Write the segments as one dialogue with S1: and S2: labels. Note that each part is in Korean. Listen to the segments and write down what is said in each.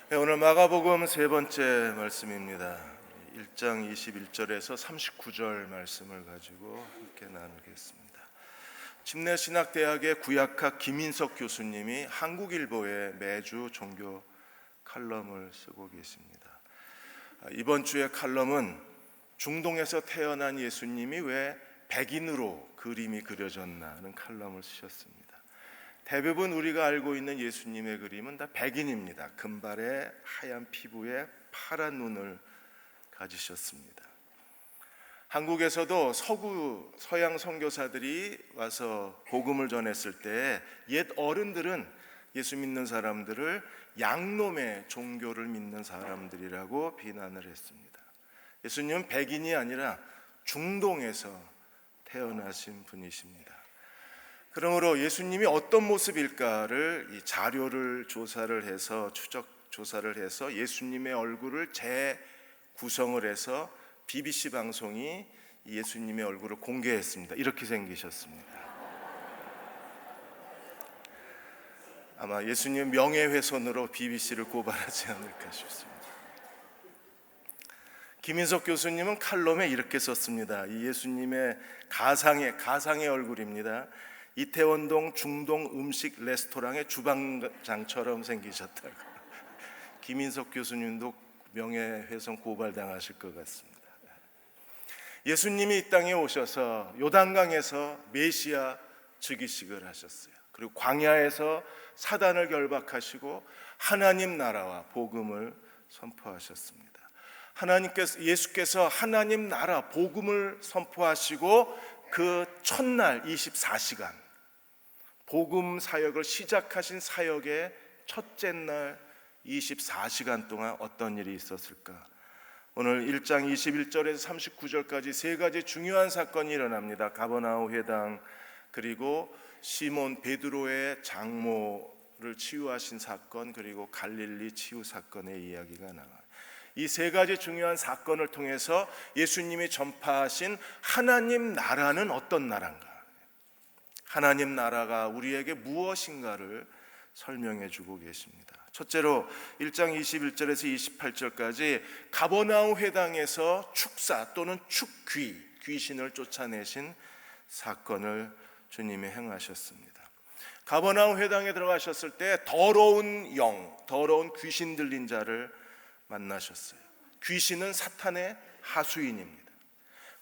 S1: 네, 오늘 마가복음 세 번째 말씀입니다. 1장 21절에서 39절 말씀을 가지고 함께 나누겠습니다. 침례신학대학의 구약학 김인석 교수님이 한국일보에 매주 종교 칼럼을 쓰고 계십니다. 이번 주의 칼럼은 중동에서 태어난 예수님이 왜 백인으로 그림이 그려졌나는 칼럼을 쓰셨습니다. 대부분 우리가 알고 있는 예수님의 그림은 다 백인입니다. 금발에 하얀 피부에 파란 눈을 가지셨습니다. 한국에서도 서양 선교사들이 와서 복음을 전했을 때 옛 어른들은 예수 믿는 사람들을 양놈의 종교를 믿는 사람들이라고 비난을 했습니다. 예수님은 백인이 아니라 중동에서 태어나신 분이십니다. 그러므로 예수님이 어떤 모습일까를 이 자료를 조사를 해서 추적 조사를 해서 예수님의 얼굴을 재구성을 해서 BBC 방송이 예수님의 얼굴을 공개했습니다. 이렇게 생기셨습니다. 아마 예수님 명예훼손으로 BBC를 고발하지 않을까 싶습니다. 김인석 교수님은 칼럼에 이렇게 썼습니다. 이 예수님의 가상의 얼굴입니다. 이태원동 중동 음식 레스토랑의 주방장처럼 생기셨다고. 김인석 교수님도 명예훼손 고발당하실 것 같습니다. 예수님이 이 땅에 오셔서 요단강에서 메시아 즉위식을 하셨어요. 그리고 광야에서 사단을 결박하시고 하나님 나라와 복음을 선포하셨습니다. 예수께서 하나님 나라 복음을 선포하시고 그 첫날 24시간 복음 사역을 시작하신 사역의 첫째 날 24시간 동안 어떤 일이 있었을까? 오늘 1장 21절에서 39절까지 세 가지 중요한 사건이 일어납니다. 가버나움 회당, 그리고 시몬 베드로의 장모를 치유하신 사건, 그리고 갈릴리 치유 사건의 이야기가 나와요. 이 세 가지 중요한 사건을 통해서 예수님이 전파하신 하나님 나라는 어떤 나라인가? 하나님 나라가 우리에게 무엇인가를 설명해 주고 계십니다. 첫째로 1장 21절에서 28절까지 가버나움 회당에서 축사 또는 귀신을 쫓아내신 사건을 주님이 행하셨습니다. 가버나움 회당에 들어가셨을 때 더러운 귀신 들린 자를 만나셨어요. 귀신은 사탄의 하수인입니다.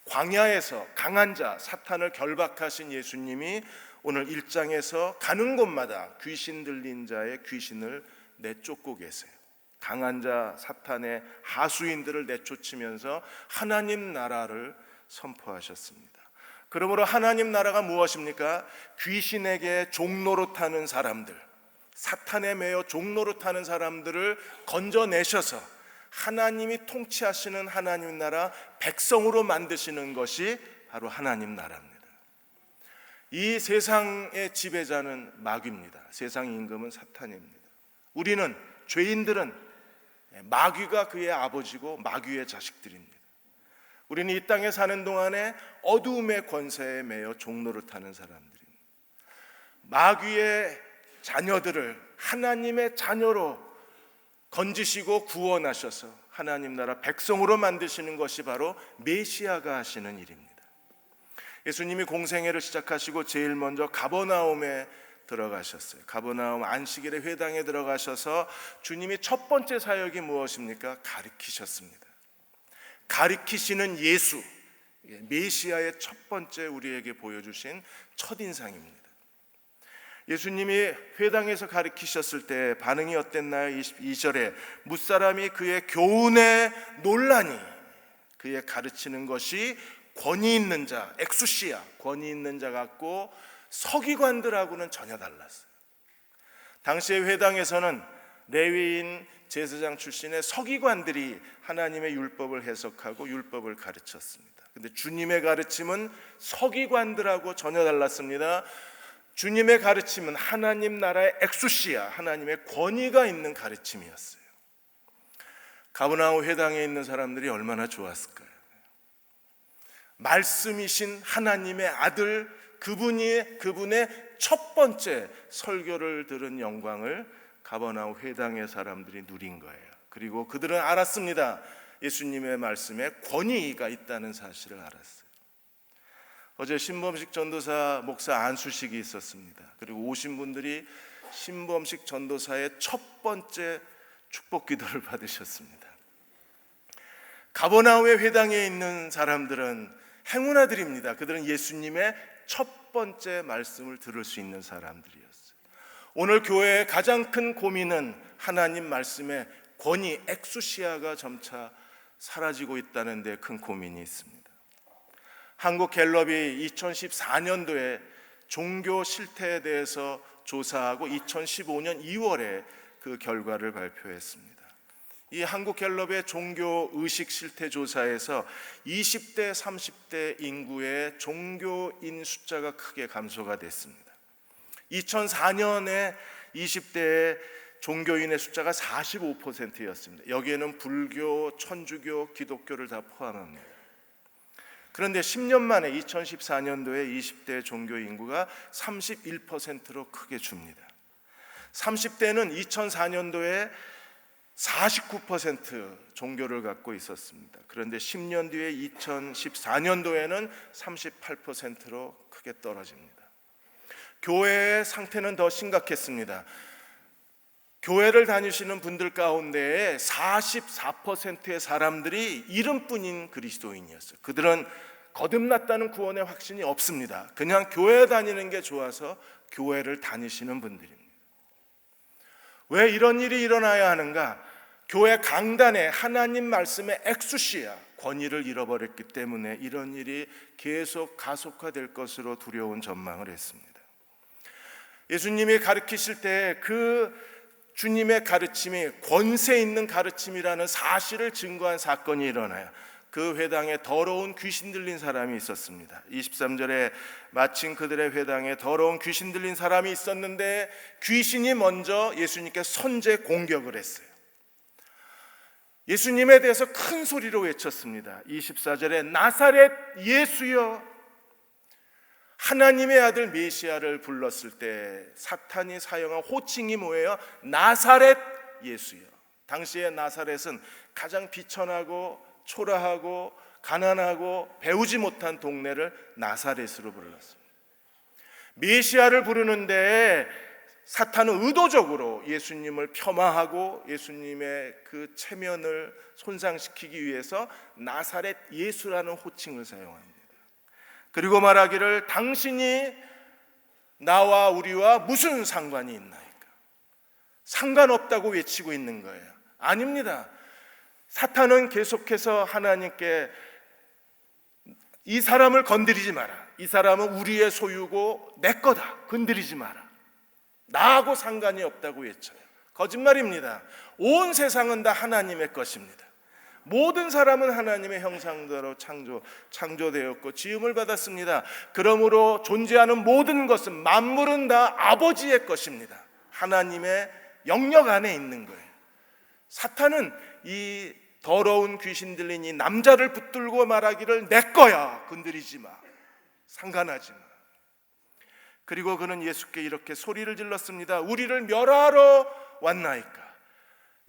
S1: 광야에서 강한 자 사탄을 결박하신 예수님이 오늘 1장에서 가는 곳마다 귀신 들린 자의 귀신을 내쫓고 계세요. 강한 자 사탄의 하수인들을 내쫓으면서 하나님 나라를 선포하셨습니다. 그러므로 하나님 나라가 무엇입니까? 귀신에게 종노릇하는 사람들, 사탄에 매여 종노릇하는 사람들을 건져내셔서 하나님이 통치하시는 하나님 나라 백성으로 만드시는 것이 바로 하나님 나라입니다. 이 세상의 지배자는 마귀입니다. 세상의 임금은 사탄입니다. 죄인들은 마귀가 그의 아버지고 마귀의 자식들입니다. 우리는 이 땅에 사는 동안에 어두움의 권세에 매여 종노릇하는 사람들입니다. 마귀의 자녀들을 하나님의 자녀로 건지시고 구원하셔서 하나님 나라 백성으로 만드시는 것이 바로 메시아가 하시는 일입니다. 예수님이 공생애를 시작하시고 제일 먼저 가버나움에 들어가셨어요. 가버나움 안식일의 회당에 들어가셔서 주님이 첫 번째 사역이 무엇입니까? 가르치셨습니다. 가르치시는 예수, 메시아의 첫 번째 우리에게 보여주신 첫인상입니다. 예수님이 회당에서 가르치셨을 때 반응이 어땠나요? 2절에 무사람이 그의 교훈에 놀라니, 그의 가르치는 것이 권위 있는 자, 엑수시아, 권위 있는 자 같고 서기관들하고는 전혀 달랐어요. 당시의 회당에서는 레위인 제사장 출신의 서기관들이 하나님의 율법을 해석하고 율법을 가르쳤습니다. 그런데 주님의 가르침은 서기관들하고 전혀 달랐습니다. 주님의 가르침은 하나님 나라의 엑수시아, 하나님의 권위가 있는 가르침이었어요. 가버나움 회당에 있는 사람들이 얼마나 좋았을까요? 말씀이신 하나님의 아들, 그분의 첫 번째 설교를 들은 영광을 가버나움 회당의 사람들이 누린 거예요. 그리고 그들은 알았습니다. 예수님의 말씀에 권위가 있다는 사실을 알았어요. 어제 신범식 전도사 목사 안수식이 있었습니다. 그리고 오신 분들이 신범식 전도사의 첫 번째 축복 기도를 받으셨습니다. 가버나움의 회당에 있는 사람들은 행운아들입니다. 그들은 예수님의 첫 번째 말씀을 들을 수 있는 사람들이었어요. 오늘 교회의 가장 큰 고민은 하나님 말씀의 권위, 엑수시아가 점차 사라지고 있다는 데 큰 고민이 있습니다. 한국 갤럽이 2014년도에 종교 실태에 대해서 조사하고 2015년 2월에 그 결과를 발표했습니다. 이 한국 갤럽의 종교 의식 실태 조사에서 20대, 30대 인구의 종교인 숫자가 크게 감소가 됐습니다. 2004년에 20대의 종교인의 숫자가 45%였습니다. 여기에는 불교, 천주교, 기독교를 다 포함합니다. 그런데 10년 만에 2014년도에 20대 종교 인구가 31%로 크게 줍니다. 30대는 2004년도에 49% 종교를 갖고 있었습니다. 그런데 10년 뒤에 2014년도에는 38%로 크게 떨어집니다. 교회의 상태는 더 심각했습니다. 교회를 다니시는 분들 가운데 44%의 사람들이 이름뿐인 그리스도인이었어요. 그들은 거듭났다는 구원의 확신이 없습니다. 그냥 교회 다니는 게 좋아서 교회를 다니시는 분들입니다. 왜 이런 일이 일어나야 하는가? 교회 강단에 하나님 말씀의 엑수시아, 권위를 잃어버렸기 때문에 이런 일이 계속 가속화될 것으로 두려운 전망을 했습니다. 예수님이 가르치실 때 그 주님의 가르침이 권세 있는 가르침이라는 사실을 증거한 사건이 일어나요. 그 회당에 더러운 귀신 들린 사람이 있었습니다. 23절에 마침 그들의 회당에 더러운 귀신 들린 사람이 있었는데 귀신이 먼저 예수님께 선제 공격을 했어요. 예수님에 대해서 큰 소리로 외쳤습니다. 24절에 나사렛 예수여, 하나님의 아들 메시아를 불렀을 때 사탄이 사용한 호칭이 뭐예요? 나사렛 예수여. 당시의 나사렛은 가장 비천하고 초라하고 가난하고 배우지 못한 동네를 나사렛으로 불렀습니다. 메시아를 부르는데 사탄은 의도적으로 예수님을 폄하하고 예수님의 그 체면을 손상시키기 위해서 나사렛 예수라는 호칭을 사용합니다. 그리고 말하기를 당신이 나와 우리와 무슨 상관이 있나이까? 상관없다고 외치고 있는 거예요. 아닙니다. 사탄은 계속해서 하나님께 이 사람을 건드리지 마라. 이 사람은 우리의 소유고 내 거다. 건드리지 마라. 나하고 상관이 없다고 외쳐요. 거짓말입니다. 온 세상은 다 하나님의 것입니다. 모든 사람은 하나님의 형상대로 창조되었고 지음을 받았습니다. 그러므로 존재하는 모든 것은 만물은 다 아버지의 것입니다. 하나님의 영역 안에 있는 거예요. 사탄은 이 더러운 귀신 들린 이 남자를 붙들고 말하기를 내 거야. 건드리지 마. 상관하지 마. 그리고 그는 예수께 이렇게 소리를 질렀습니다. 우리를 멸하러 왔나이까?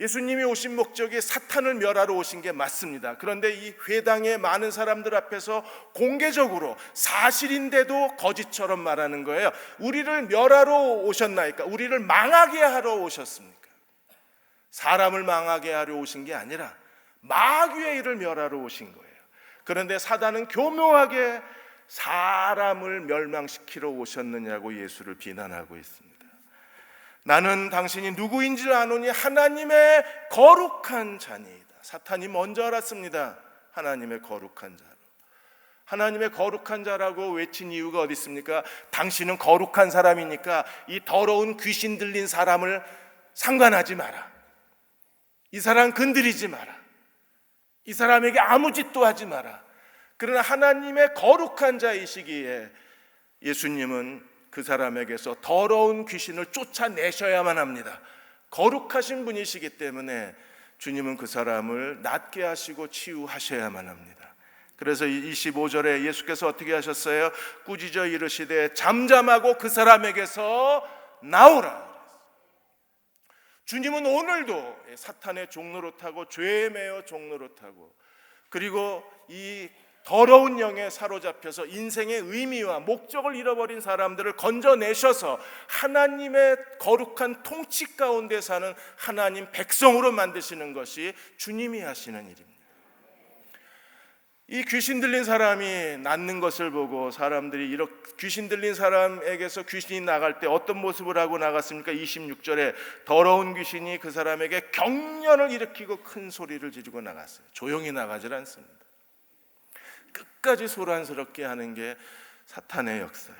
S1: 예수님이 오신 목적이 사탄을 멸하러 오신 게 맞습니다. 그런데 이 회당의 많은 사람들 앞에서 공개적으로 사실인데도 거짓처럼 말하는 거예요. 우리를 멸하러 오셨나이까? 우리를 망하게 하러 오셨습니까? 사람을 망하게 하러 오신 게 아니라 마귀의 일을 멸하러 오신 거예요. 그런데 사단은 교묘하게 사람을 멸망시키러 오셨느냐고 예수를 비난하고 있습니다. 나는 당신이 누구인지를 아노니 하나님의 거룩한 자니이다. 사탄이 먼저 알았습니다. 하나님의 거룩한 자로. 하나님의 거룩한 자라고 외친 이유가 어디 있습니까? 당신은 거룩한 사람이니까 이 더러운 귀신 들린 사람을 상관하지 마라. 이 사람 건드리지 마라. 이 사람에게 아무 짓도 하지 마라. 그러나 하나님의 거룩한 자이시기에 예수님은 그 사람에게서 더러운 귀신을 쫓아내셔야만 합니다. 거룩하신 분이시기 때문에 주님은 그 사람을 낫게 하시고 치유하셔야만 합니다. 그래서 25절에 예수께서 어떻게 하셨어요? 꾸짖어 이르시되 잠잠하고 그 사람에게서 나오라. 주님은 오늘도 사탄의 종노릇하고 죄에 매여 종노릇하고 그리고 이 더러운 영에 사로잡혀서 인생의 의미와 목적을 잃어버린 사람들을 건져내셔서 하나님의 거룩한 통치 가운데 사는 하나님 백성으로 만드시는 것이 주님이 하시는 일입니다. 이 귀신 들린 사람이 낫는 것을 보고 사람들이 이렇게 귀신 들린 사람에게서 귀신이 나갈 때 어떤 모습을 하고 나갔습니까? 26절에 더러운 귀신이 그 사람에게 경련을 일으키고 큰 소리를 지르고 나갔어요. 조용히 나가질 않습니다. 끝까지 소란스럽게 하는 게 사탄의 역사예요.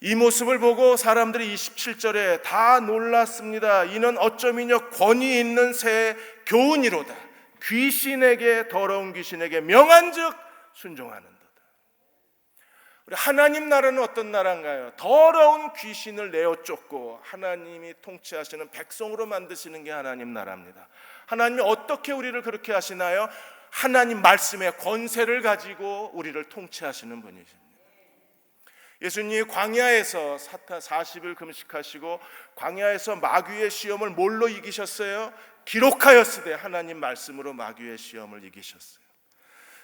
S1: 이 모습을 보고 사람들이 27절에 다 놀랐습니다. 이는 어쩌미뇨 권위 있는 새 교훈이로다. 귀신에게 더러운 귀신에게 명한즉 순종하는도다. 우리 하나님 나라는 어떤 나라인가요? 더러운 귀신을 내어 쫓고 하나님이 통치하시는 백성으로 만드시는 게 하나님 나라입니다. 하나님이 어떻게 우리를 그렇게 하시나요? 하나님 말씀의 권세를 가지고 우리를 통치하시는 분이십니다. 예수님이 광야에서 40일 금식하시고 광야에서 마귀의 시험을 뭘로 이기셨어요? 기록하였으되 하나님 말씀으로 마귀의 시험을 이기셨어요.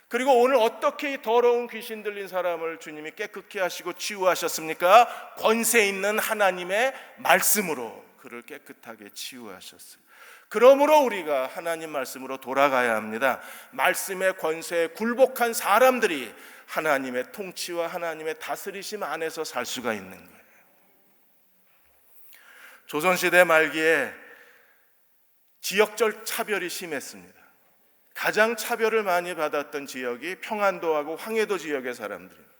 S1: 그리고 오늘 어떻게 이 더러운 귀신 들린 사람을 주님이 깨끗게 하시고 치유하셨습니까? 권세 있는 하나님의 말씀으로 그를 깨끗하게 치유하셨어요. 그러므로 우리가 하나님 말씀으로 돌아가야 합니다. 말씀의 권세에 굴복한 사람들이 하나님의 통치와 하나님의 다스리심 안에서 살 수가 있는 거예요. 조선시대 말기에 지역적 차별이 심했습니다. 가장 차별을 많이 받았던 지역이 평안도하고 황해도 지역의 사람들입니다.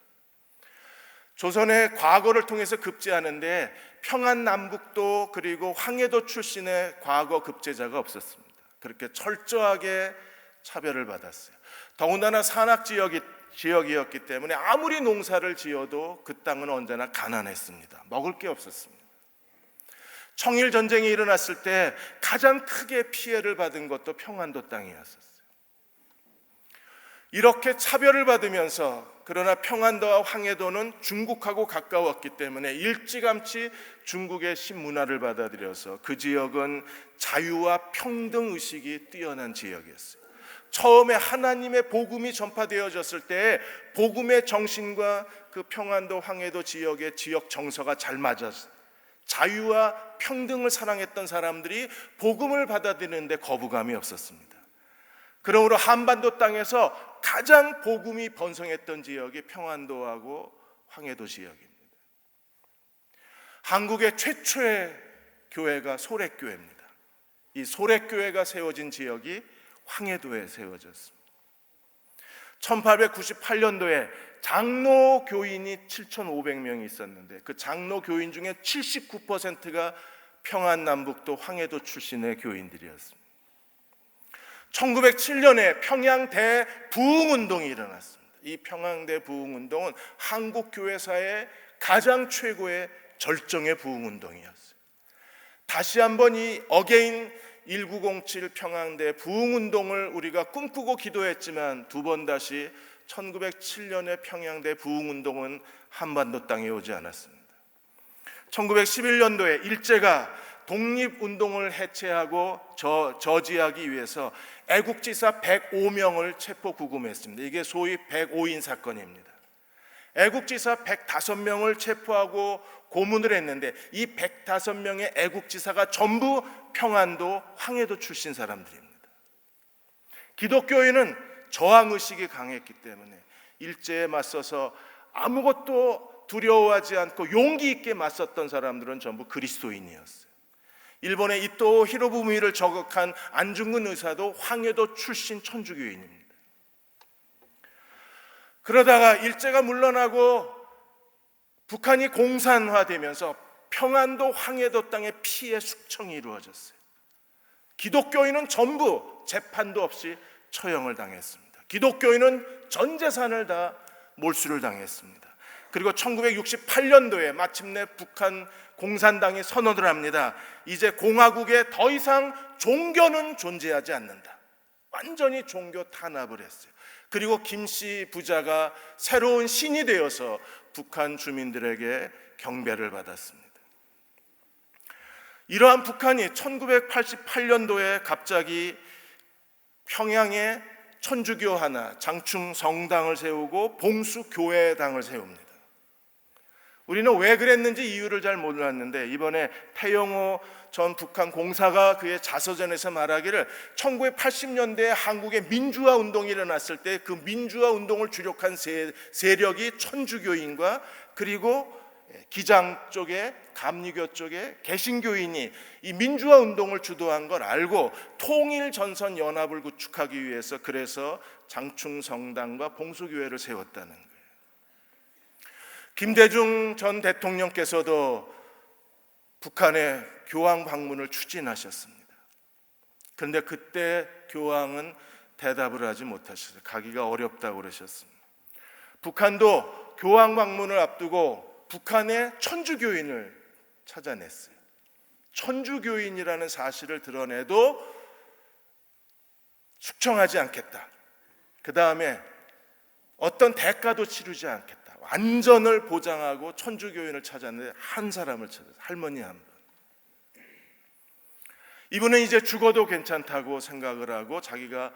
S1: 조선의 과거를 통해서 급제하는데 평안남북도 그리고 황해도 출신의 과거 급제자가 없었습니다. 그렇게 철저하게 차별을 받았어요. 더군다나 산악 지역이었기 때문에 아무리 농사를 지어도 그 땅은 언제나 가난했습니다. 먹을 게 없었습니다. 청일 전쟁이 일어났을 때 가장 크게 피해를 받은 것도 평안도 땅이었어요. 이렇게 차별을 받으면서 그러나 평안도와 황해도는 중국하고 가까웠기 때문에 일찌감치 중국의 신문화를 받아들여서 그 지역은 자유와 평등 의식이 뛰어난 지역이었어요. 처음에 하나님의 복음이 전파되어졌을 때 복음의 정신과 그 평안도 황해도 지역의 지역 정서가 잘 맞았어요. 자유와 평등을 사랑했던 사람들이 복음을 받아들이는데 거부감이 없었습니다. 그러므로 한반도 땅에서 가장 복음이 번성했던 지역이 평안도하고 황해도 지역입니다. 한국의 최초의 교회가 소렉교회입니다. 이 소렉교회가 세워진 지역이 황해도에 세워졌습니다. 1898년도에 장로 교인이 7,500명이 있었는데 그 장로 교인 중에 79%가 평안남북도 황해도 출신의 교인들이었습니다. 1907년에 평양대 부흥운동이 일어났습니다. 이 평양대 부흥운동은 한국 교회사의 가장 최고의 절정의 부흥운동이었어요. 다시 한번 이 어게인 1907 평양대 부흥운동을 우리가 꿈꾸고 기도했지만 두 번 다시 1907년의 평양대 부흥운동은 한반도 땅에 오지 않았습니다. 1911년도에 일제가 독립운동을 해체하고 저지하기 위해서 애국지사 105명을 체포 구금했습니다. 이게 소위 105인 사건입니다. 애국지사 105명을 체포하고 고문을 했는데 이 105명의 애국지사가 전부 평안도, 황해도 출신 사람들입니다. 기독교인은 저항의식이 강했기 때문에 일제에 맞서서 아무것도 두려워하지 않고 용기 있게 맞섰던 사람들은 전부 그리스도인이었어요. 일본의 이토 히로부미를 저격한 안중근 의사도 황해도 출신 천주교인입니다. 그러다가 일제가 물러나고 북한이 공산화되면서 평안도, 황해도 땅에 피해 숙청이 이루어졌어요. 기독교인은 전부 재판도 없이 처형을 당했습니다. 기독교인은 전 재산을 다 몰수를 당했습니다. 그리고 1968년도에 마침내 북한 공산당이 선언을 합니다. 이제 공화국에 더 이상 종교는 존재하지 않는다. 완전히 종교 탄압을 했어요. 그리고 김씨 부자가 새로운 신이 되어서 북한 주민들에게 경배를 받았습니다. 이러한 북한이 1988년도에 갑자기 평양에 천주교 하나 장충 성당을 세우고 봉수 교회당을 세웁니다. 우리는 왜 그랬는지 이유를 잘 몰랐는데 이번에 태영호 전 북한 공사가 그의 자서전에서 말하기를 1980년대에 한국의 민주화 운동이 일어났을 때 그 민주화 운동을 주력한 세력이 천주교인과 그리고 기장 쪽에 감리교 쪽에 개신교인이 이 민주화 운동을 주도한 걸 알고 통일전선 연합을 구축하기 위해서 그래서 장충성당과 봉수교회를 세웠다는 거예요. 김대중 전 대통령께서도 북한의 교황 방문을 추진하셨습니다. 그런데 그때 교황은 대답을 하지 못하셨어요. 가기가 어렵다고 그러셨습니다. 북한도 교황 방문을 앞두고 북한의 천주교인을 찾아냈어요. 천주교인이라는 사실을 드러내도 숙청하지 않겠다. 그 다음에 어떤 대가도 치르지 않겠다. 안전을 보장하고 천주교인을 찾았는데 한 사람을 찾았어요. 할머니 한 분. 이분은 이제 죽어도 괜찮다고 생각을 하고 자기가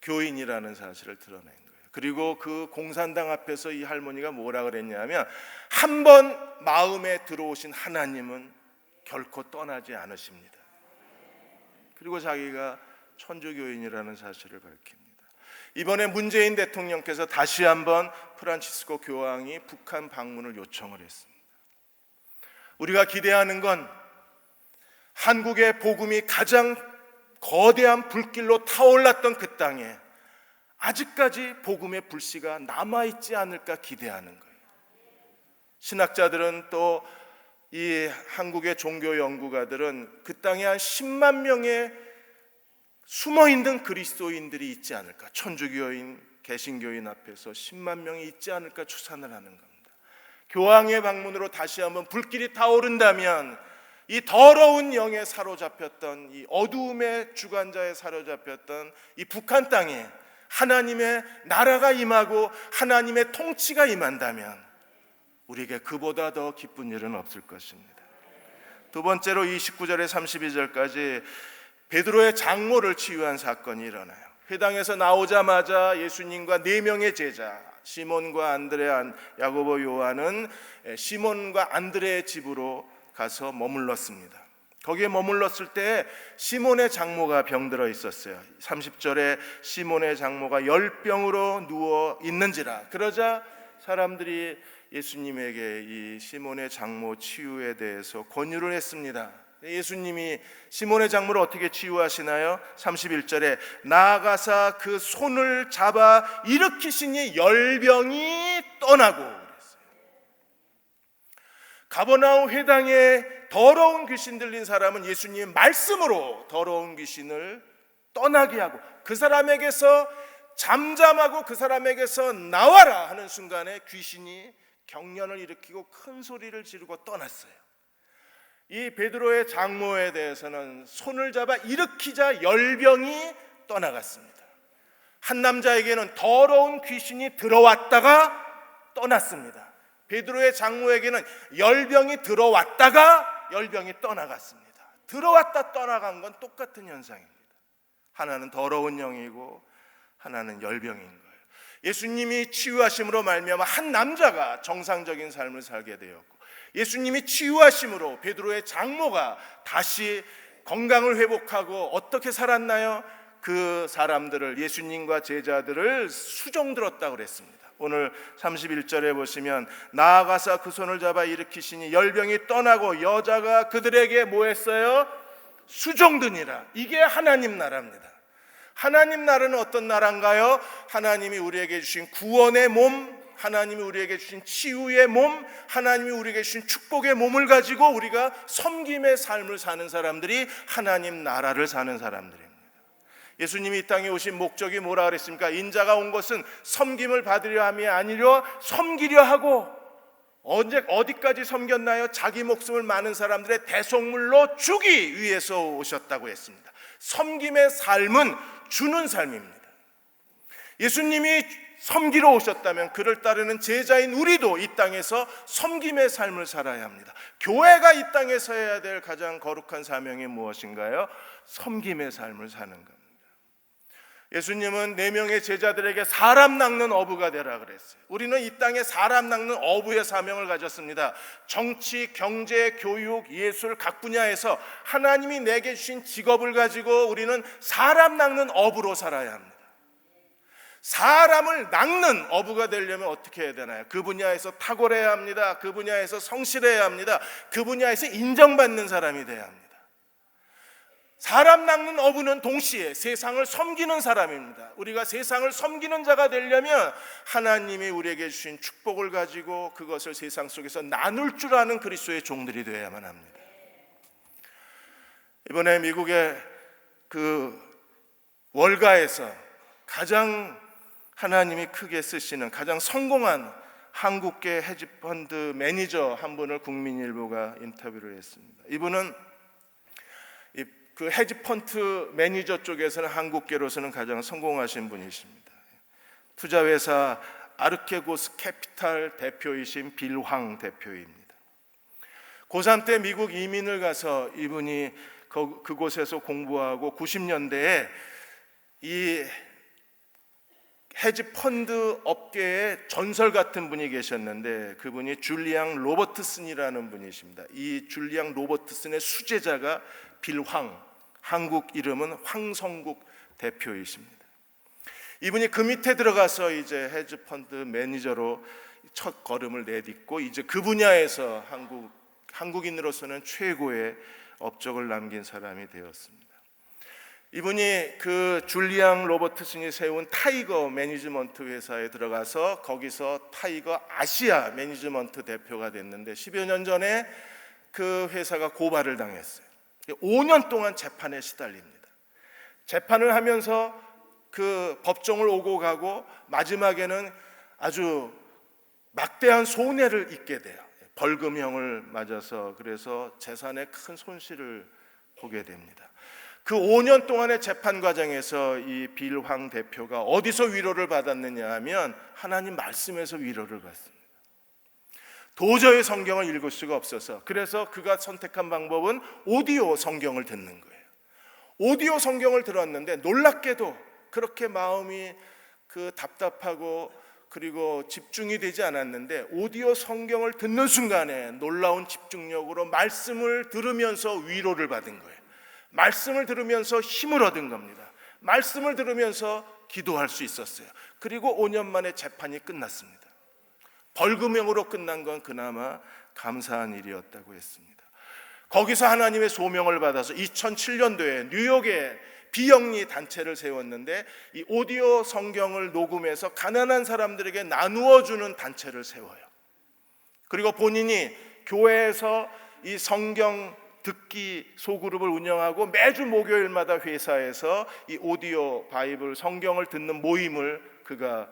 S1: 교인이라는 사실을 드러낸 거예요. 그리고 그 공산당 앞에서 이 할머니가 뭐라 그랬냐면 한 번 마음에 들어오신 하나님은 결코 떠나지 않으십니다. 그리고 자기가 천주교인이라는 사실을 밝힙니다. 이번에 문재인 대통령께서 다시 한번 프란치스코 교황이 북한 방문을 요청을 했습니다. 우리가 기대하는 건 한국의 복음이 가장 거대한 불길로 타올랐던 그 땅에 아직까지 복음의 불씨가 남아있지 않을까 기대하는 거예요. 신학자들은 또 이 한국의 종교 연구가들은 그 땅에 한 10만 명의 숨어있는 그리스도인들이 있지 않을까, 천주교인, 개신교인 앞에서 10만 명이 있지 않을까 추산을 하는 겁니다. 교황의 방문으로 다시 한번 불길이 타오른다면 이 더러운 영에 사로잡혔던 이 어두움의 주관자에 사로잡혔던 이 북한 땅에 하나님의 나라가 임하고 하나님의 통치가 임한다면 우리에게 그보다 더 기쁜 일은 없을 것입니다. 두 번째로 29절에 32절까지 베드로의 장모를 치유한 사건이 일어나요. 회당에서 나오자마자 예수님과 4명의 제자 시몬과 안드레, 야고보, 요한은 시몬과 안드레의 집으로 가서 머물렀습니다. 거기에 머물렀을 때 시몬의 장모가 병들어 있었어요. 30절에 시몬의 장모가 열병으로 누워 있는지라. 그러자 사람들이 예수님에게 이 시몬의 장모 치유에 대해서 권유를 했습니다. 예수님이 시몬의 장모를 어떻게 치유하시나요? 31절에 나아가사 그 손을 잡아 일으키시니 열병이 떠나고 그랬어요. 가버나움 회당에 더러운 귀신 들린 사람은 예수님의 말씀으로 더러운 귀신을 떠나게 하고 그 사람에게서 잠잠하고 그 사람에게서 나와라 하는 순간에 귀신이 경련을 일으키고 큰 소리를 지르고 떠났어요. 이 베드로의 장모에 대해서는 손을 잡아 일으키자 열병이 떠나갔습니다. 한 남자에게는 더러운 귀신이 들어왔다가 떠났습니다. 베드로의 장모에게는 열병이 들어왔다가 열병이 떠나갔습니다. 들어왔다 떠나간 건 똑같은 현상입니다. 하나는 더러운 영이고 하나는 열병인 거예요. 예수님이 치유하심으로 말미암아 한 남자가 정상적인 삶을 살게 되었고 예수님이 치유하심으로 베드로의 장모가 다시 건강을 회복하고 어떻게 살았나요? 그 사람들을 예수님과 제자들을 수종들었다고 그랬습니다. 오늘 31절에 보시면 나아가사 그 손을 잡아 일으키시니 열병이 떠나고 여자가 그들에게 뭐 했어요? 수종드니라. 이게 하나님 나라입니다. 하나님 나라는 어떤 나라인가요? 하나님이 우리에게 주신 구원의 몸, 하나님이 우리에게 주신 치유의 몸, 하나님이 우리에게 주신 축복의 몸을 가지고 우리가 섬김의 삶을 사는 사람들이 하나님 나라를 사는 사람들입니다. 예수님이 이 땅에 오신 목적이 뭐라 그랬습니까? 인자가 온 것은 섬김을 받으려 함이 아니려 섬기려 하고 어디까지 섬겼나요? 자기 목숨을 많은 사람들의 대속물로 주기 위해서 오셨다고 했습니다. 섬김의 삶은 주는 삶입니다. 예수님이 섬기러 오셨다면 그를 따르는 제자인 우리도 이 땅에서 섬김의 삶을 살아야 합니다. 교회가 이 땅에서 해야 될 가장 거룩한 사명이 무엇인가요? 섬김의 삶을 사는 겁니다. 예수님은 4명의 제자들에게 사람 낚는 어부가 되라 그랬어요. 우리는 이 땅에 사람 낚는 어부의 사명을 가졌습니다. 정치, 경제, 교육, 예술 각 분야에서 하나님이 내게 주신 직업을 가지고 우리는 사람 낚는 어부로 살아야 합니다. 사람을 낚는 어부가 되려면 어떻게 해야 되나요? 그 분야에서 탁월해야 합니다. 그 분야에서 성실해야 합니다. 그 분야에서 인정받는 사람이 돼야 합니다. 사람 낚는 어부는 동시에 세상을 섬기는 사람입니다. 우리가 세상을 섬기는 자가 되려면 하나님이 우리에게 주신 축복을 가지고 그것을 세상 속에서 나눌 줄 아는 그리스도의 종들이 되어야만 합니다. 이번에 미국의 그 월가에서 가장 하나님이 크게 쓰시는 가장 성공한 한국계 헤지펀드 매니저 한 분을 국민일보가 인터뷰를 했습니다. 이분은 그 헤지펀드 매니저 쪽에서는 한국계로서는 가장 성공하신 분이십니다. 투자회사 아르케고스 캐피탈 대표이신 빌황 대표입니다. 고3 때 미국 이민을 가서 이분이 그곳에서 공부하고 90년대에 이 헤지펀드 업계에 전설 같은 분이 계셨는데 그분이 줄리앙 로버트슨이라는 분이십니다. 이 줄리앙 로버트슨의 수제자가 빌황, 한국 이름은 황성국 대표이십니다. 이분이 그 밑에 들어가서 이제 헤지펀드 매니저로 첫 걸음을 내딛고 이제 그 분야에서 한국인으로서는 최고의 업적을 남긴 사람이 되었습니다. 이분이 그 줄리앙 로버트슨이 세운 타이거 매니지먼트 회사에 들어가서 거기서 타이거 아시아 매니지먼트 대표가 됐는데 10여 년 전에 그 회사가 고발을 당했어요. 5년 동안 재판에 시달립니다. 재판을 하면서 그 법정을 오고 가고 마지막에는 아주 막대한 손해를 입게 돼요. 벌금형을 맞아서 그래서 재산에 큰 손실을 보게 됩니다. 그 5년 동안의 재판 과정에서 이 빌황 대표가 어디서 위로를 받았느냐 하면 하나님 말씀에서 위로를 받습니다. 도저히 성경을 읽을 수가 없어서 그래서 그가 선택한 방법은 오디오 성경을 듣는 거예요. 오디오 성경을 들었는데 놀랍게도 그렇게 마음이 그 답답하고 그리고 집중이 되지 않았는데 오디오 성경을 듣는 순간에 놀라운 집중력으로 말씀을 들으면서 위로를 받은 거예요. 말씀을 들으면서 힘을 얻은 겁니다. 말씀을 들으면서 기도할 수 있었어요. 그리고 5년 만에 재판이 끝났습니다. 벌금형으로 끝난 건 그나마 감사한 일이었다고 했습니다. 거기서 하나님의 소명을 받아서 2007년도에 뉴욕에 비영리 단체를 세웠는데 이 오디오 성경을 녹음해서 가난한 사람들에게 나누어 주는 단체를 세워요. 그리고 본인이 교회에서 이 성경 듣기 소그룹을 운영하고 매주 목요일마다 회사에서 이 오디오 바이블 성경을 듣는 모임을 그가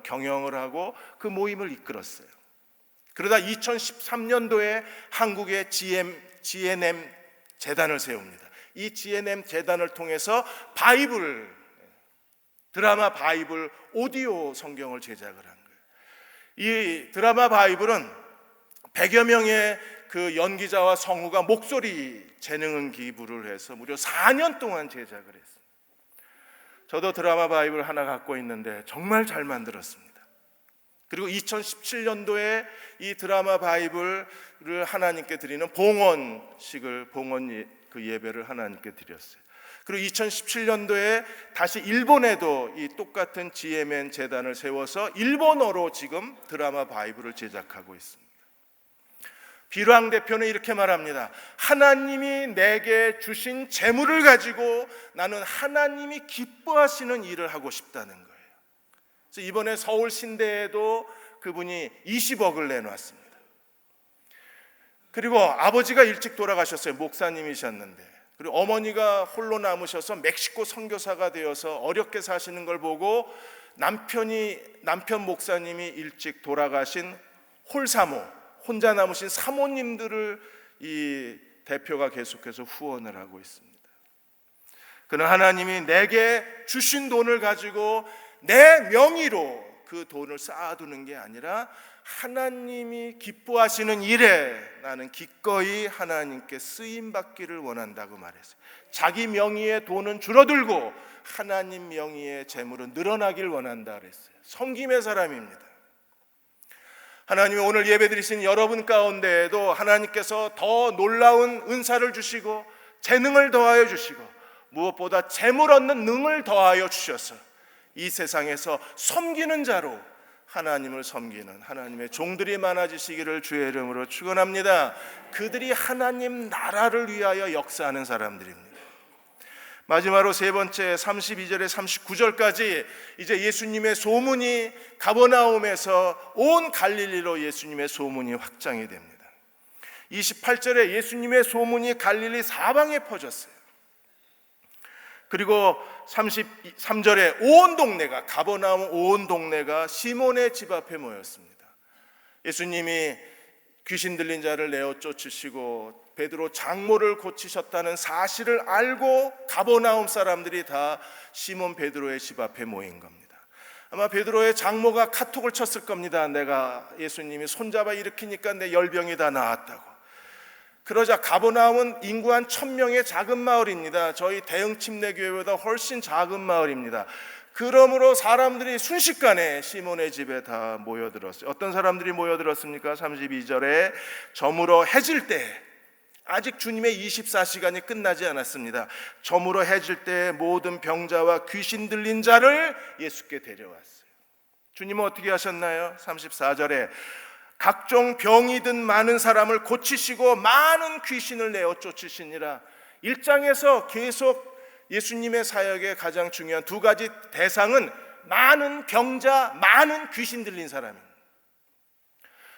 S1: 경영을 하고 그 모임을 이끌었어요. 그러다 2013년도에 한국의 GNM 재단을 세웁니다. 이 GNM 재단을 통해서 드라마 바이블 오디오 성경을 제작을 한 거예요. 이 드라마 바이블은 100여 명의 그 연기자와 성우가 목소리 재능 기부를 해서 무려 4년 동안 제작을 했습니다. 저도 드라마 바이블 하나 갖고 있는데 정말 잘 만들었습니다. 그리고 2017년도에 이 드라마 바이블을 하나님께 드리는 봉헌 그 예배를 하나님께 드렸어요. 그리고 2017년도에 다시 일본에도 이 똑같은 GMN 재단을 세워서 일본어로 지금 드라마 바이블을 제작하고 있습니다. 빌황 대표는 이렇게 말합니다. 하나님이 내게 주신 재물을 가지고 나는 하나님이 기뻐하시는 일을 하고 싶다는 거예요. 그래서 이번에 서울 신대에도 그분이 20억을 내놨습니다. 그리고 아버지가 일찍 돌아가셨어요. 목사님이셨는데. 그리고 어머니가 홀로 남으셔서 멕시코 선교사가 되어서 어렵게 사시는 걸 보고 남편 목사님이 일찍 돌아가신 홀사모, 혼자 남으신 사모님들을 이 대표가 계속해서 후원을 하고 있습니다. 그는 하나님이 내게 주신 돈을 가지고 내 명의로 그 돈을 쌓아두는 게 아니라 하나님이 기뻐하시는 일에 나는 기꺼이 하나님께 쓰임받기를 원한다고 말했어요. 자기 명의의 돈은 줄어들고 하나님 명의의 재물은 늘어나길 원한다 그랬어요. 섬김의 사람입니다. 하나님이 오늘 예배드리신 여러분 가운데에도 하나님께서 더 놀라운 은사를 주시고 재능을 더하여 주시고 무엇보다 재물 얻는 능을 더하여 주셔서 이 세상에서 섬기는 자로 하나님을 섬기는 하나님의 종들이 많아지시기를 주의 이름으로 축원합니다. 그들이 하나님 나라를 위하여 역사하는 사람들입니다. 마지막으로 세 번째 32절에 39절까지 이제 예수님의 소문이 가버나움에서 온 갈릴리로 예수님의 소문이 확장이 됩니다. 28절에 예수님의 소문이 갈릴리 사방에 퍼졌어요. 그리고 33절에 온 동네가, 가버나움 온 동네가 시몬의 집 앞에 모였습니다. 예수님이 귀신 들린 자를 내어 쫓으시고 베드로 장모를 고치셨다는 사실을 알고 가버나움 사람들이 다 시몬 베드로의 집 앞에 모인 겁니다. 아마 베드로의 장모가 카톡을 쳤을 겁니다. 내가 예수님이 손잡아 일으키니까 내 열병이 다 나았다고. 그러자 가버나움은 인구 한 1000명의 작은 마을입니다. 저희 대흥 침례교회보다 훨씬 작은 마을입니다. 그러므로 사람들이 순식간에 시몬의 집에 다 모여들었어요. 어떤 사람들이 모여들었습니까? 32절에 저물어 해질 때, 아직 주님의 24시간이 끝나지 않았습니다. 저물어 해질 때 모든 병자와 귀신 들린 자를 예수께 데려왔어요. 주님은 어떻게 하셨나요? 34절에 각종 병이 든 많은 사람을 고치시고 많은 귀신을 내어 쫓으시니라. 1장에서 계속 예수님의 사역의 가장 중요한 두 가지 대상은 많은 병자, 많은 귀신 들린 사람입니다.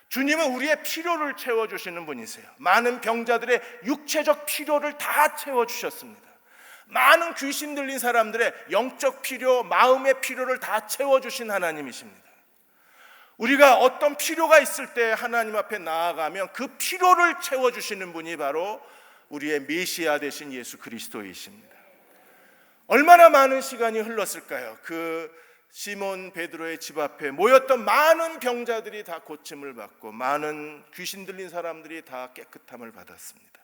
S1: 주님은 우리의 필요를 채워주시는 분이세요. 많은 병자들의 육체적 필요를 다 채워주셨습니다. 많은 귀신 들린 사람들의 영적 필요, 마음의 필요를 다 채워주신 하나님이십니다. 우리가 어떤 필요가 있을 때 하나님 앞에 나아가면 그 필요를 채워주시는 분이 바로 우리의 메시아 되신 예수 그리스도이십니다. 얼마나 많은 시간이 흘렀을까요? 그 시몬 베드로의 집 앞에 모였던 많은 병자들이 다 고침을 받고 많은 귀신 들린 사람들이 다 깨끗함을 받았습니다.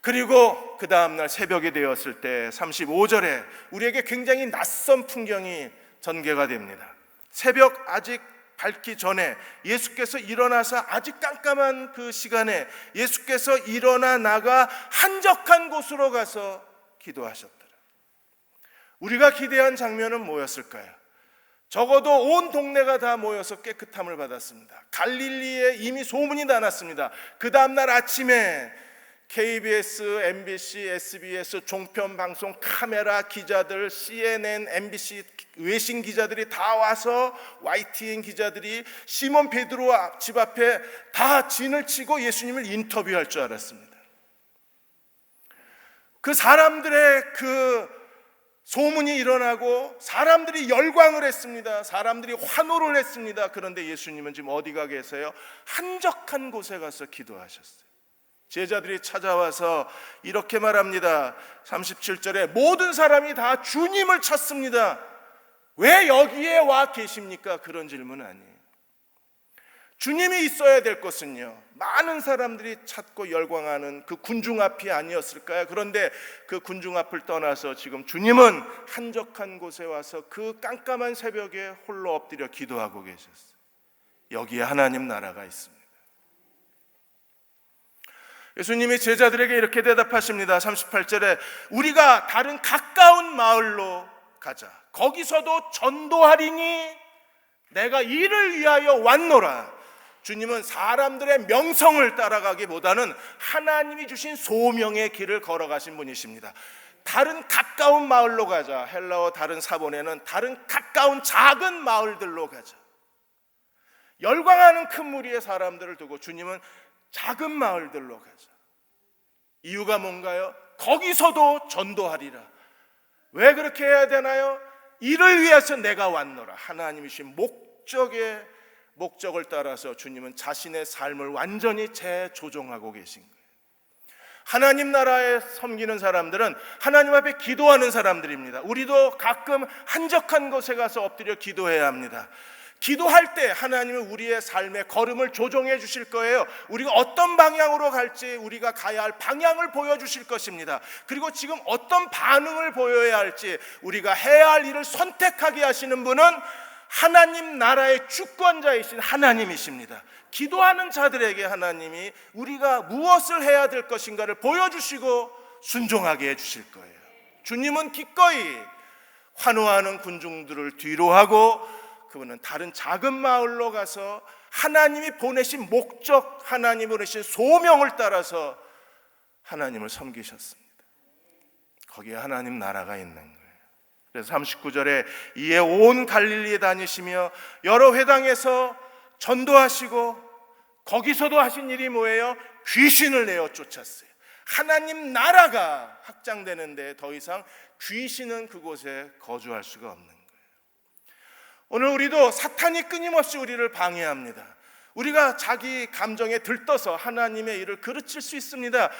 S1: 그리고 그 다음날 새벽이 되었을 때 35절에 우리에게 굉장히 낯선 풍경이 전개가 됩니다. 새벽 아직 밝기 전에 예수께서 일어나서 아직 깜깜한 그 시간에 예수께서 일어나 나가 한적한 곳으로 가서 기도하셨더라. 우리가 기대한 장면은 뭐였을까요? 적어도 온 동네가 다 모여서 깨끗함을 받았습니다. 갈릴리에 이미 소문이 나났습니다. 그 다음날 아침에 KBS, MBC, SBS 종편 방송 카메라 기자들, CNN, MBC 외신 기자들이 다 와서 YTN 기자들이 시몬 베드로 집 앞에 다 진을 치고 예수님을 인터뷰할 줄 알았습니다. 그 사람들의 그 소문이 일어나고 사람들이 열광을 했습니다. 사람들이 환호를 했습니다. 그런데 예수님은 지금 어디가 계세요? 한적한 곳에 가서 기도하셨어요. 제자들이 찾아와서 이렇게 말합니다. 37절에 모든 사람이 다 주님을 찾습니다. 왜 여기에 와 계십니까? 그런 질문은 아니에요. 주님이 있어야 될 것은요, 많은 사람들이 찾고 열광하는 그 군중 앞이 아니었을까요? 그런데 그 군중 앞을 떠나서 지금 주님은 한적한 곳에 와서 그 깜깜한 새벽에 홀로 엎드려 기도하고 계셨어요. 여기에 하나님 나라가 있습니다. 예수님이 제자들에게 이렇게 대답하십니다. 38절에 우리가 다른 가까운 마을로 가자. 거기서도 전도하리니 내가 이를 위하여 왔노라. 주님은 사람들의 명성을 따라가기보다는 하나님이 주신 소명의 길을 걸어가신 분이십니다. 다른 가까운 마을로 가자. 헬라어 다른 사본에는 다른 가까운 작은 마을들로 가자. 열광하는 큰 무리의 사람들을 두고 주님은 작은 마을들로 가자. 이유가 뭔가요? 거기서도 전도하리라. 왜 그렇게 해야 되나요? 이를 위해서 내가 왔노라. 하나님이 주신 목적을 따라서 주님은 자신의 삶을 완전히 재조정하고 계신 거예요. 하나님 나라에 섬기는 사람들은 하나님 앞에 기도하는 사람들입니다. 우리도 가끔 한적한 곳에 가서 엎드려 기도해야 합니다. 기도할 때 하나님은 우리의 삶의 걸음을 조정해 주실 거예요. 우리가 어떤 방향으로 갈지 우리가 가야 할 방향을 보여주실 것입니다. 그리고 지금 어떤 반응을 보여야 할지 우리가 해야 할 일을 선택하게 하시는 분은 하나님 나라의 주권자이신 하나님이십니다. 기도하는 자들에게 하나님이 우리가 무엇을 해야 될 것인가를 보여주시고 순종하게 해주실 거예요. 주님은 기꺼이 환호하는 군중들을 뒤로하고 그분은 다른 작은 마을로 가서 하나님이 보내신 목적, 하나님이 보내신 소명을 따라서 하나님을 섬기셨습니다. 거기에 하나님 나라가 있는 거예요. 그래서 39절에 이에 온 갈릴리에 다니시며 여러 회당에서 전도하시고 거기서도 하신 일이 뭐예요? 귀신을 내어 쫓았어요. 하나님 나라가 확장되는데 더 이상 귀신은 그곳에 거주할 수가 없는 거예요. 오늘 우리도 사탄이 끊임없이 우리를 방해합니다. 우리가 자기 감정에 들떠서 하나님의 일을 그르칠 수 있습니다.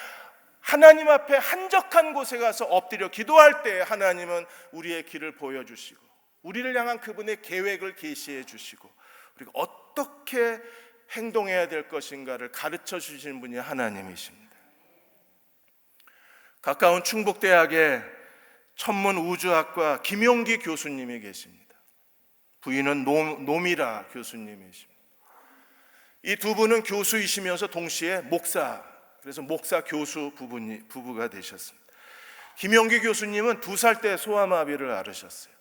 S1: 하나님 앞에 한적한 곳에 가서 엎드려 기도할 때 하나님은 우리의 길을 보여주시고 우리를 향한 그분의 계획을 계시해 주시고 우리가 어떻게 행동해야 될 것인가를 가르쳐 주시는 분이 하나님이십니다. 가까운 충북대학에 천문우주학과 김용기 교수님이 계십니다. 부인은 노미라 교수님이십니다. 이 두 분은 교수이시면서 동시에 목사, 그래서 목사 교수 부부가 되셨습니다. 김용기 교수님은 2살 때 소아마비를 앓으셨어요.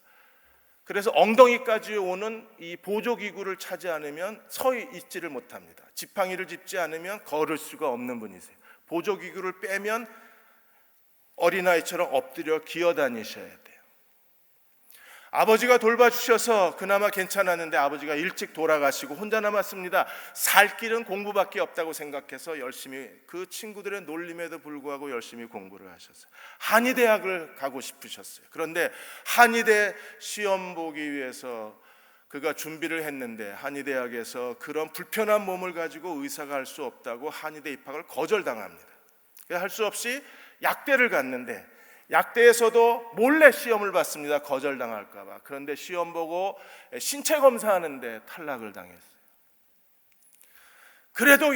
S1: 그래서 엉덩이까지 오는 이 보조기구를 차지 않으면 서 있지를 못합니다. 지팡이를 짚지 않으면 걸을 수가 없는 분이세요. 보조기구를 빼면 어린아이처럼 엎드려 기어다니셔야 돼요. 아버지가 돌봐주셔서 그나마 괜찮았는데 아버지가 일찍 돌아가시고 혼자 남았습니다. 살 길은 공부밖에 없다고 생각해서 열심히 그 친구들의 놀림에도 불구하고 열심히 공부를 하셨어요. 한의대학을 가고 싶으셨어요. 그런데 한의대 시험 보기 위해서 그가 준비를 했는데 한의대학에서 그런 불편한 몸을 가지고 의사가 할 수 없다고 한의대 입학을 거절당합니다. 할 수 없이 약대를 갔는데 약대에서도 몰래 시험을 봤습니다. 거절당할까 봐. 그런데 시험 보고 신체 검사하는데 탈락을 당했어요. 그래도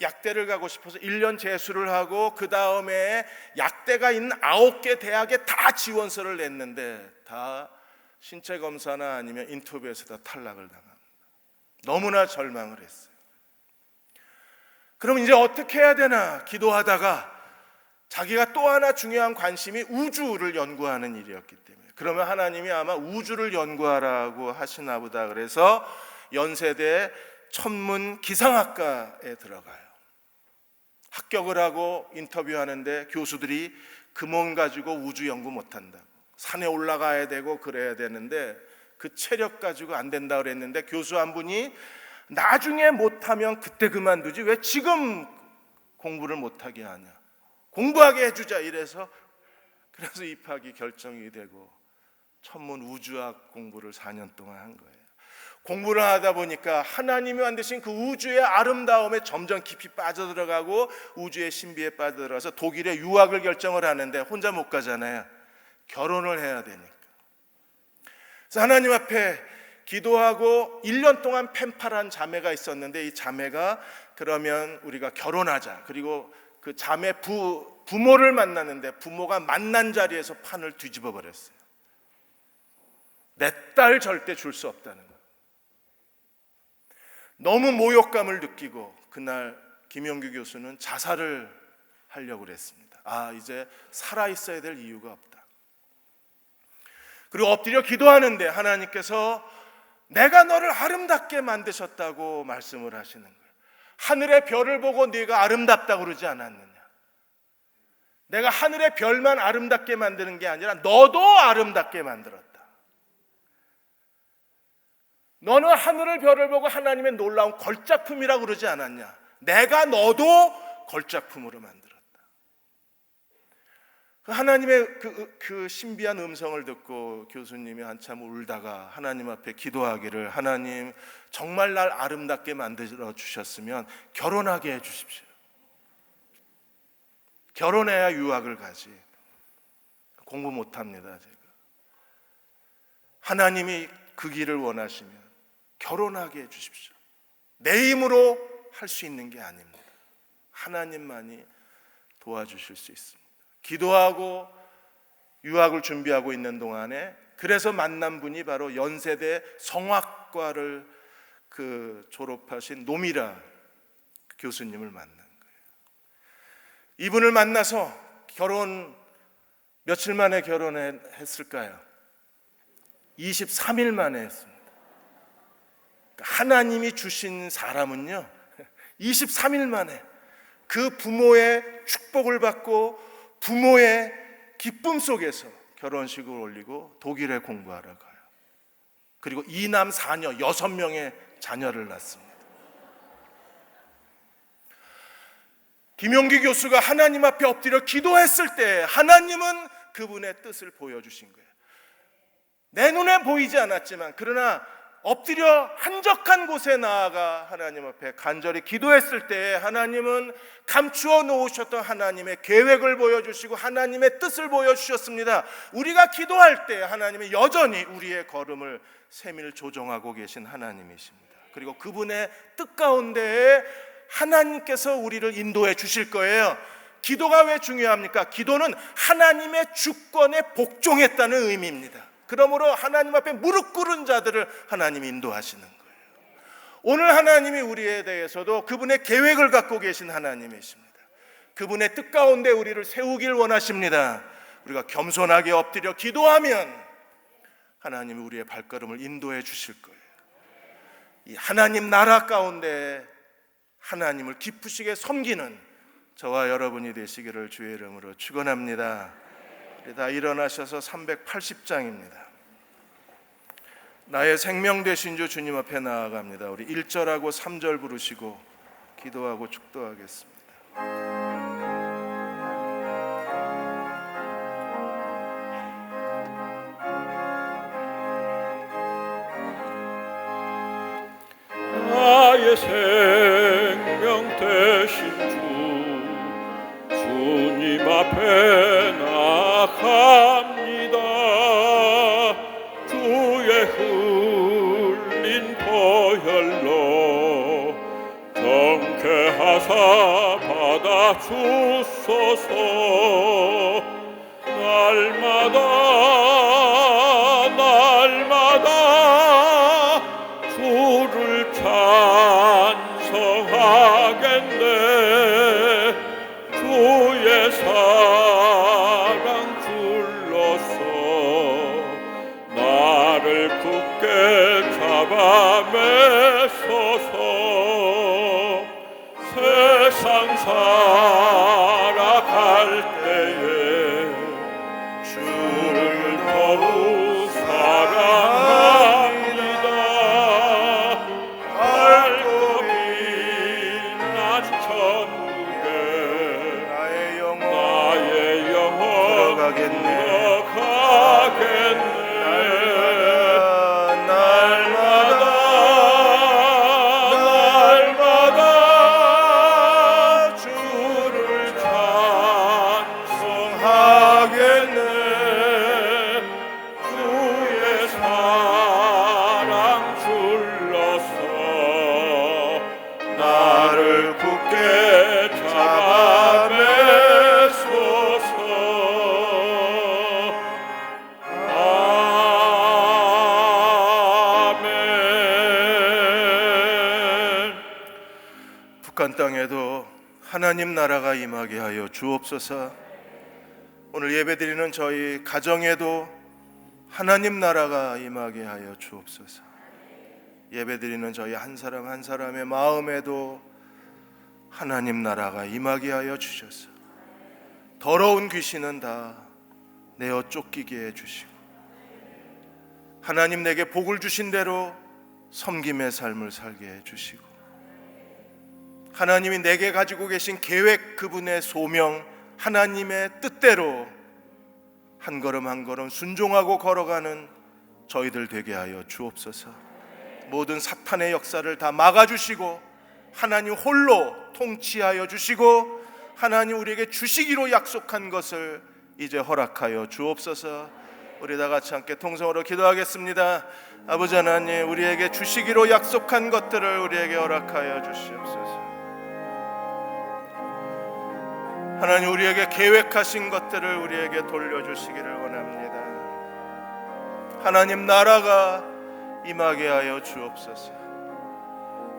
S1: 약대를 가고 싶어서 1년 재수를 하고 그 다음에 약대가 있는 9개 대학에 다 지원서를 냈는데 다 신체 검사나 아니면 인터뷰에서 다 탈락을 당합니다. 너무나 절망을 했어요. 그럼 이제 어떻게 해야 되나 기도하다가 자기가 또 하나 중요한 관심이 우주를 연구하는 일이었기 때문에 그러면 하나님이 아마 우주를 연구하라고 하시나 보다 그래서 연세대 천문 기상학과에 들어가요. 합격을 하고 인터뷰하는데 교수들이 그 몸 가지고 우주 연구 못한다고 산에 올라가야 되고 그래야 되는데 그 체력 가지고 안 된다 그랬는데 교수 한 분이 나중에 못하면 그때 그만두지 왜 지금 공부를 못하게 하냐, 공부하게 해주자 이래서 그래서 입학이 결정이 되고 천문 우주학 공부를 4년 동안 한 거예요. 공부를 하다 보니까 하나님이 만드신 그 우주의 아름다움에 점점 깊이 빠져들어가고 우주의 신비에 빠져들어서 독일에 유학을 결정을 하는데 혼자 못 가잖아요. 결혼을 해야 되니까. 그래서 하나님 앞에 기도하고 1년 동안 펜팔한 자매가 있었는데 이 자매가 그러면 우리가 결혼하자. 그리고 그 자매 부모를 만났는데 부모가 만난 자리에서 판을 뒤집어 버렸어요. 내 딸 절대 줄 수 없다는 거. 너무 모욕감을 느끼고 그날 김용규 교수는 자살을 하려고 그랬습니다. 이제 살아있어야 될 이유가 없다. 그리고 엎드려 기도하는데 하나님께서 내가 너를 아름답게 만드셨다고 말씀을 하시는 거예요. 하늘의 별을 보고 네가 아름답다고 그러지 않았느냐. 내가 하늘의 별만 아름답게 만드는 게 아니라 너도 아름답게 만들었다. 너는 하늘의 별을 보고 하나님의 놀라운 걸작품이라고 그러지 않았냐. 내가 너도 걸작품으로 만들었다. 하나님의 그 신비한 음성을 듣고 교수님이 한참 울다가 하나님 앞에 기도하기를 하나님 정말 날 아름답게 만들어 주셨으면 결혼하게 해 주십시오. 결혼해야 유학을 가지. 공부 못합니다 제가. 하나님이 그 길을 원하시면 결혼하게 해주십시오. 내 힘으로 할 수 있는 게 아닙니다. 하나님만이 도와주실 수 있습니다. 기도하고 유학을 준비하고 있는 동안에 그래서 만난 분이 바로 연세대 성악과를 졸업하신 노미라 교수님을 만난 거예요. 이분을 만나서 며칠 만에 결혼했을까요? 23일 만에 했습니다. 하나님이 주신 사람은요 23일 만에 그 부모의 축복을 받고 부모의 기쁨 속에서 결혼식을 올리고 독일에 공부하러 가요. 그리고 2남 4녀 6명의 자녀를 낳습니다. 김용기 교수가 하나님 앞에 엎드려 기도했을 때 하나님은 그분의 뜻을 보여주신 거예요. 내 눈에 보이지 않았지만 그러나 엎드려 한적한 곳에 나아가 하나님 앞에 간절히 기도했을 때 하나님은 감추어 놓으셨던 하나님의 계획을 보여주시고 하나님의 뜻을 보여주셨습니다. 우리가 기도할 때 하나님은 여전히 우리의 걸음을 세밀 조정하고 계신 하나님이십니다. 그리고 그분의 뜻 가운데에 하나님께서 우리를 인도해 주실 거예요. 기도가 왜 중요합니까? 기도는 하나님의 주권에 복종했다는 의미입니다. 그러므로 하나님 앞에 무릎 꿇은 자들을 하나님이 인도하시는 거예요. 오늘 하나님이 우리에 대해서도 그분의 계획을 갖고 계신 하나님이십니다. 그분의 뜻 가운데 우리를 세우길 원하십니다. 우리가 겸손하게 엎드려 기도하면 하나님이 우리의 발걸음을 인도해 주실 거예요. 이 하나님 나라 가운데 하나님을 기쁘시게 섬기는 저와 여러분이 되시기를 주의 이름으로 축원합니다. 다 일어나셔서 380장입니다. 나의 생명 되신 주 주님 앞에 나아갑니다. 우리 1절하고 3절 부르시고 기도하고 축도하겠습니다.
S2: 나의 생명 되신 주 주님 앞에 나갑니다. 주의 흘린 보혈로 정케하사 받아주소서. 날마다 주를 찬송하겠네. 주의 사랑 줄로서 나를 굳게 잡아매소서. 세상 살아갈 때에 주를 더욱 사랑합니다. 밝고 빛난 천국에 나의 영혼 들어가겠네. 날마다 주를 찬송하겠네. 주의 사랑 줄로서 나를 굳게 잡아매소서. 아멘.
S1: 북한 땅에도 하나님 나라가 임하게 하여 주옵소서. 오늘 예배드리는 저희 가정에도 하나님 나라가 임하게 하여 주옵소서. 예배드리는 저희 한 사람 한 사람의 마음에도 하나님 나라가 임하게 하여 주셔서 더러운 귀신은 다 내어 쫓기게 해주시고 하나님 내게 복을 주신 대로 섬김의 삶을 살게 해주시고 하나님이 내게 가지고 계신 계획, 그분의 소명, 하나님의 뜻대로 한 걸음 한 걸음 순종하고 걸어가는 저희들 되게 하여 주옵소서. 모든 사탄의 역사를 다 막아주시고 하나님 홀로 통치하여 주시고 하나님 우리에게 주시기로 약속한 것을 이제 허락하여 주옵소서. 우리 다 같이 함께 통성으로 기도하겠습니다. 아버지 하나님, 우리에게 주시기로 약속한 것들을 우리에게 허락하여 주시옵소서. 하나님, 우리에게 계획하신 것들을 우리에게 돌려주시기를 원합니다. 하나님 나라가 임하게 하여 주옵소서.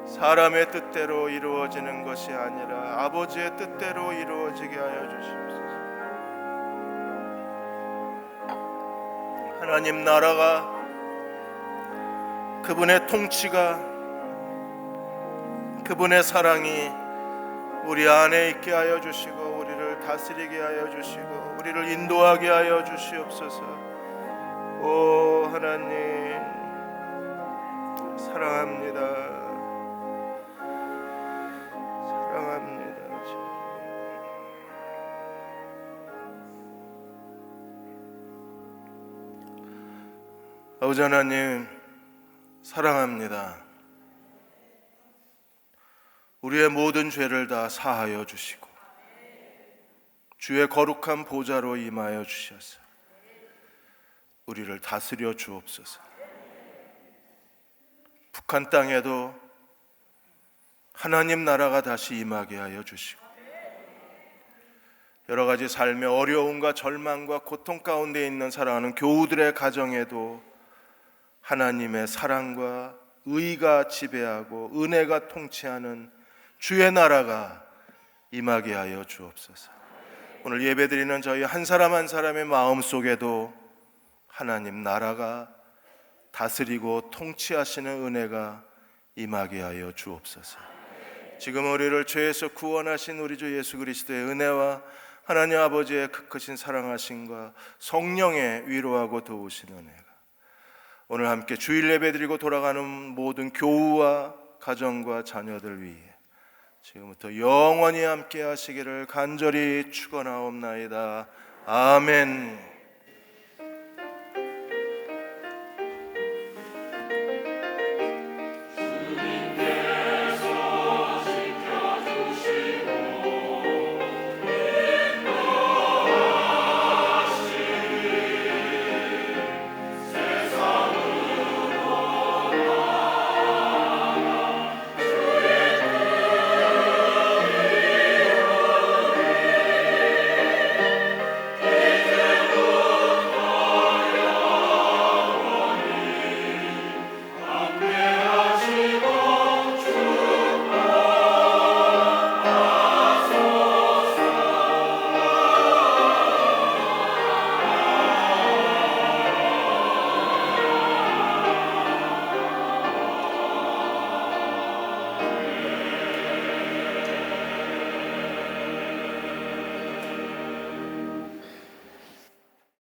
S1: 사람의 뜻대로 이루어지는 것이 아니라 아버지의 뜻대로 이루어지게 하여 주시옵소서. 하나님 나라가, 그분의 통치가, 그분의 사랑이 우리 안에 있게 하여 주시고 우리를 다스리게 하여 주시고 우리를 인도하게 하여 주시옵소서. 오 하나님, 사랑합니다. 사랑합니다. 아버지 하나님, 사랑합니다. 우리의 모든 죄를 다 사하여 주시고 주의 거룩한 보좌로 임하여 주셔서 우리를 다스려 주옵소서. 북한 땅에도 하나님 나라가 다시 임하게 하여 주시고 여러 가지 삶의 어려움과 절망과 고통 가운데 있는 사랑하는 교우들의 가정에도 하나님의 사랑과 의가 지배하고 은혜가 통치하는 주의 나라가 임하게 하여 주옵소서. 오늘 예배드리는 저희 한 사람 한 사람의 마음속에도 하나님 나라가 다스리고 통치하시는 은혜가 임하게 하여 주옵소서. 지금 우리를 죄에서 구원하신 우리 주 예수 그리스도의 은혜와 하나님 아버지의 크크신 사랑하심과 성령의 위로하고 도우신 은혜가 오늘 함께 주일 예배드리고 돌아가는 모든 교우와 가정과 자녀들 위해 지금부터 영원히 함께 하시기를 간절히 축원하옵나이다. 아멘.